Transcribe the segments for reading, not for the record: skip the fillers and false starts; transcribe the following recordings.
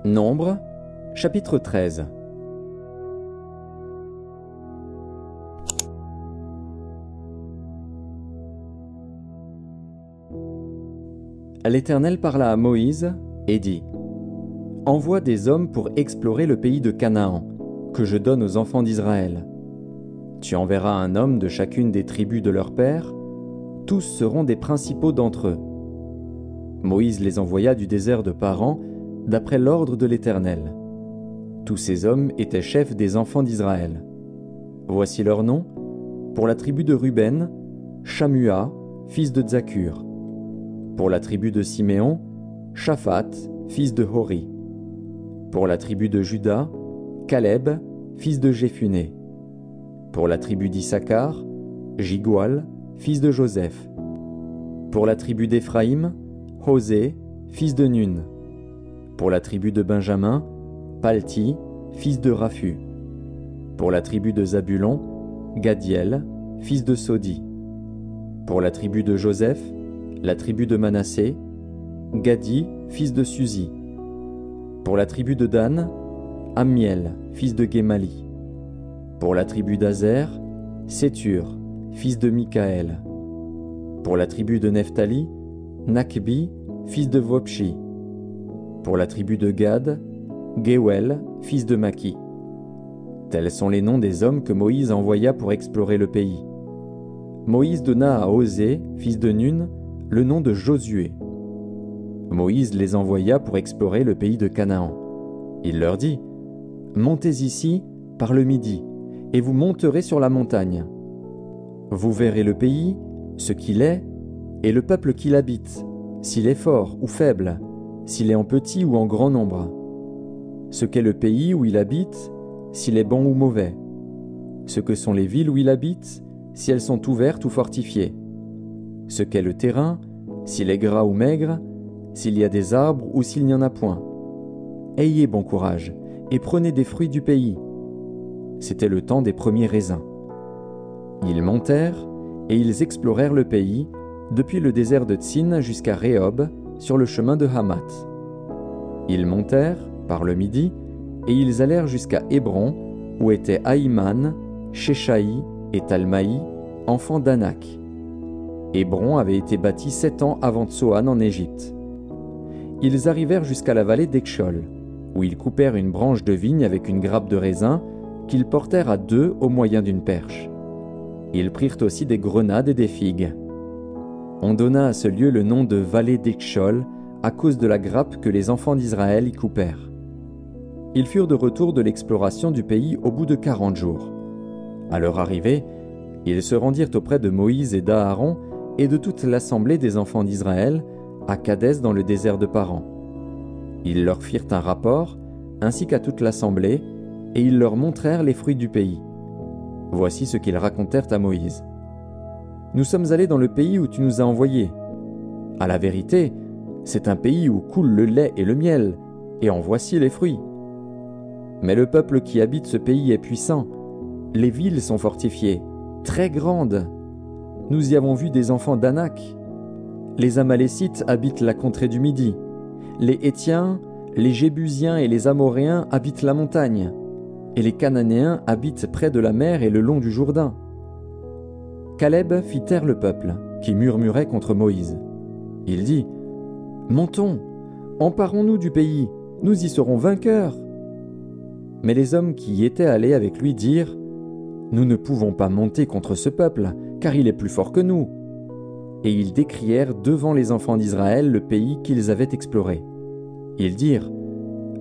Nombre, chapitre 13. L'Éternel parla à Moïse et dit : Envoie des hommes pour explorer le pays de Canaan, que je donne aux enfants d'Israël. Tu enverras un homme de chacune des tribus de leur père, tous seront des principaux d'entre eux. Moïse les envoya du désert de Paran, d'après l'ordre de l'Éternel. Tous ces hommes étaient chefs des enfants d'Israël. Voici leurs noms. Pour la tribu de Ruben, Shammua, fils de Zakur. Pour la tribu de Siméon, Shaphat, fils de Hori. Pour la tribu de Juda, Caleb, fils de Jéphuné. Pour la tribu d'Issachar, Jigual, fils de Joseph. Pour la tribu d'Éphraïm, Hosée, fils de Nun. Pour la tribu de Benjamin, Palti, fils de Raphu. Pour la tribu de Zabulon, Gadiel, fils de Sodi. Pour la tribu de Joseph, la tribu de Manassé, Gadi, fils de Suzi. Pour la tribu de Dan, Ammiel, fils de Guémali. Pour la tribu d'Azer, Sétur, fils de Mikaël. Pour la tribu de Nephtali, Nakbi, fils de Vopshi. Pour la tribu de Gad, Géuel, fils de Maki. Tels sont les noms des hommes que Moïse envoya pour explorer le pays. Moïse donna à Osée, fils de Nun, le nom de Josué. Moïse les envoya pour explorer le pays de Canaan. Il leur dit : Montez ici, par le midi, et vous monterez sur la montagne. Vous verrez le pays, ce qu'il est, et le peuple qui l'habite, s'il est fort ou faible, s'il est en petit ou en grand nombre. Ce qu'est le pays où il habite, s'il est bon ou mauvais. Ce que sont les villes où il habite, si elles sont ouvertes ou fortifiées. Ce qu'est le terrain, s'il est gras ou maigre, s'il y a des arbres ou s'il n'y en a point. Ayez bon courage, et prenez des fruits du pays. C'était le temps des premiers raisins. Ils montèrent, et ils explorèrent le pays, depuis le désert de Tsin jusqu'à Rehob, sur le chemin de Hamath. Ils montèrent, par le midi, et ils allèrent jusqu'à Hébron, où étaient Ahiman, Shéshaï et Talmaï, enfants d'Anak. Hébron avait été bâti 7 ans avant Tsoan en Égypte. Ils arrivèrent jusqu'à la vallée d'Ekshol, où ils coupèrent une branche de vigne avec une grappe de raisin, qu'ils portèrent à 2 au moyen d'une perche. Ils prirent aussi des grenades et des figues. On donna à ce lieu le nom de vallée d'Ekshol, à cause de la grappe que les enfants d'Israël y coupèrent. Ils furent de retour de l'exploration du pays au bout de 40 jours. À leur arrivée, ils se rendirent auprès de Moïse et d'Aaron et de toute l'assemblée des enfants d'Israël, à Kadès dans le désert de Paran. Ils leur firent un rapport, ainsi qu'à toute l'assemblée, et ils leur montrèrent les fruits du pays. Voici ce qu'ils racontèrent à Moïse. Nous sommes allés dans le pays où tu nous as envoyés. À la vérité, c'est un pays où coule le lait et le miel, et en voici les fruits. Mais le peuple qui habite ce pays est puissant. Les villes sont fortifiées, très grandes. Nous y avons vu des enfants d'Anak. Les Amalécites habitent la contrée du Midi. Les Hétiens, les Jébusiens et les Amoréens habitent la montagne. Et les Cananéens habitent près de la mer et le long du Jourdain. Caleb fit taire le peuple, qui murmurait contre Moïse. Il dit : Montons, emparons-nous du pays, nous y serons vainqueurs. Mais les hommes qui y étaient allés avec lui dirent : Nous ne pouvons pas monter contre ce peuple, car il est plus fort que nous. Et ils décrièrent devant les enfants d'Israël le pays qu'ils avaient exploré. Ils dirent :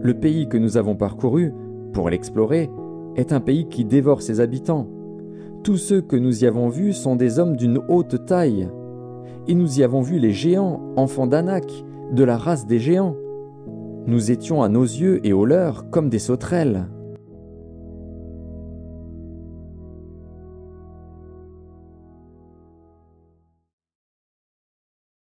Le pays que nous avons parcouru, pour l'explorer, est un pays qui dévore ses habitants. Tous ceux que nous y avons vus sont des hommes d'une haute taille. Et nous y avons vu les géants, enfants d'Anak, de la race des géants. Nous étions à nos yeux et aux leurs comme des sauterelles.